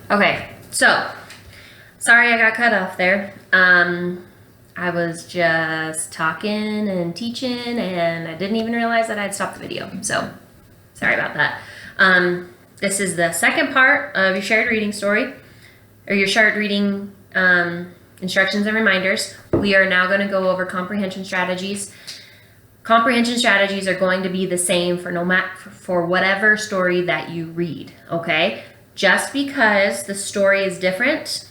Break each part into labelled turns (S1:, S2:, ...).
S1: Okay, so sorry I got cut off there. I was just talking and teaching and I didn't even realize that I'd stopped the video. So sorry about that. This is the second part of your shared reading story, or your shared reading instructions and reminders. We are now going to go over comprehension strategies. Comprehension strategies are going to be the same for whatever story that you read, okay? Just because the story is different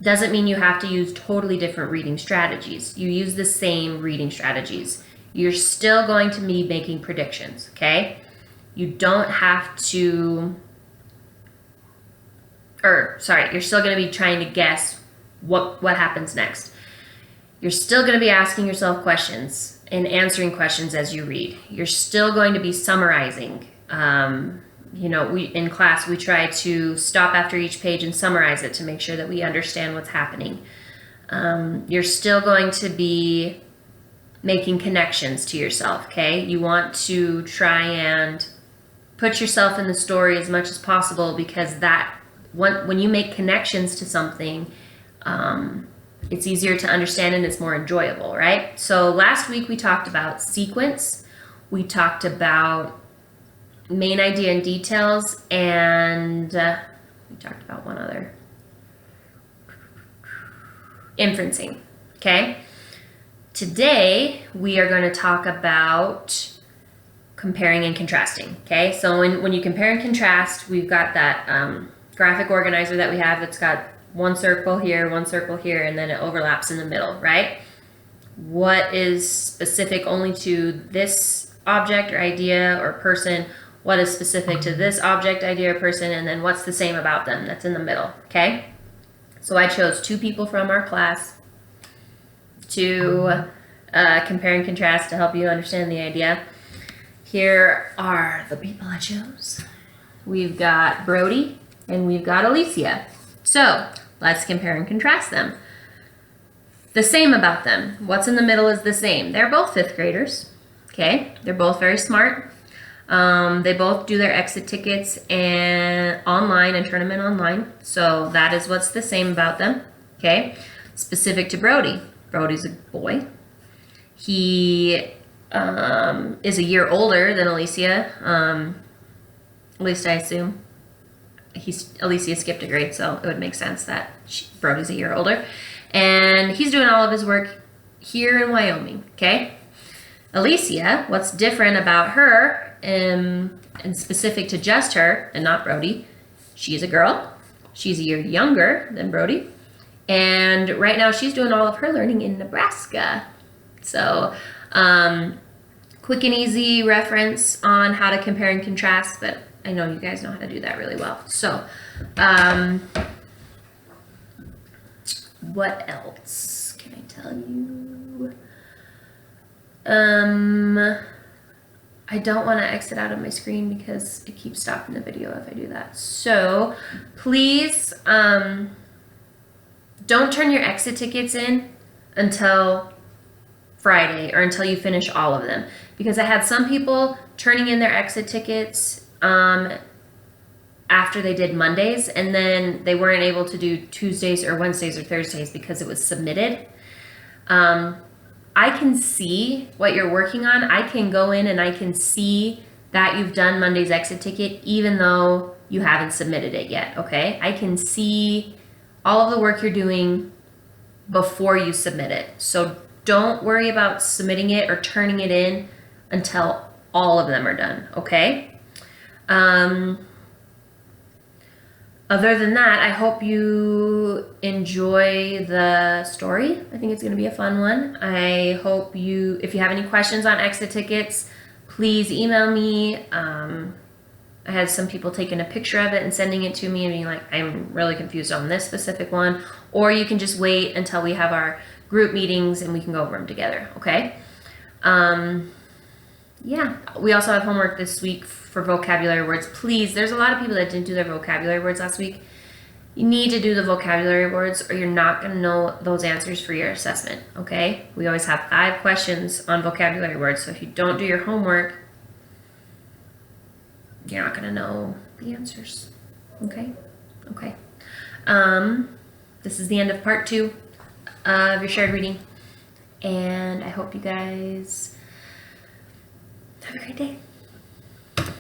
S1: doesn't mean you have to use totally different reading strategies. You use the same reading strategies. You're still going to be making predictions, okay? You don't have to, you're still going to be trying to guess what happens next. You're still going to be asking yourself questions and answering questions as you read. You're still going to be summarizing. In class, we try to stop after each page and summarize it to make sure that we understand what's happening. You're still going to be making connections to yourself, okay? You want to try and put yourself in the story as much as possible, because when you make connections to something, it's easier to understand and it's more enjoyable, right? So last week we talked about sequence, we talked about main idea and details, and we talked about one other, inferencing, okay? Today we are going to talk about comparing and contrasting, okay? So when you compare and contrast, we've got that graphic organizer that we have that's got one circle here, and then it overlaps in the middle, right? What is specific only to this object or idea or person? What is specific to this object, idea, or person? And then what's the same about them? That's in the middle, okay? So I chose two people from our class to compare and contrast to help you understand the idea. Here are the people I chose. We've got Brody and we've got Alicia. So let's compare and contrast them. The same about them. What's in the middle is the same. They're both fifth graders. Okay, they're both very smart. They both do their exit tickets online and turn them in online. So that is what's the same about them. Okay, specific to Brody. Brody's a boy. He is a year older than Alicia. At least I assume. Alicia skipped a grade, so it would make sense that Brody's a year older. And he's doing all of his work here in Wyoming, okay? Alicia, what's different about her, and specific to just her and not Brody, she's a girl. She's a year younger than Brody. And right now she's doing all of her learning in Nebraska. So, quick and easy reference on how to compare and contrast, but I know you guys know how to do that really well. So, what else can I tell you? I don't want to exit out of my screen because it keeps stopping the video if I do that. So, please, don't turn your exit tickets in until Friday or until you finish all of them. Because I had some people turning in their exit tickets after they did Mondays, and then they weren't able to do Tuesdays or Wednesdays or Thursdays because it was submitted. I can see what you're working on. I can go in and I can see that you've done Monday's exit ticket even though you haven't submitted it yet, okay? I can see all of the work you're doing before you submit it. So don't worry about submitting it or turning it in until all of them are done, okay? Other than that, I hope you enjoy the story. I think it's going to be a fun one. I hope if you have any questions on exit tickets, please email me. I had some people taking a picture of it and sending it to me and being like, I'm really confused on this specific one. Or you can just wait until we have our group meetings and we can go over them together, okay? Yeah, we also have homework this week for vocabulary words. Please, there's a lot of people that didn't do their vocabulary words last week. You need to do the vocabulary words or you're not going to know those answers for your assessment, okay? We always have 5 questions on vocabulary words, so if you don't do your homework, you're not going to know the answers, okay? Okay. This is the end of part 2 of your shared reading. And I hope you guys have a great day.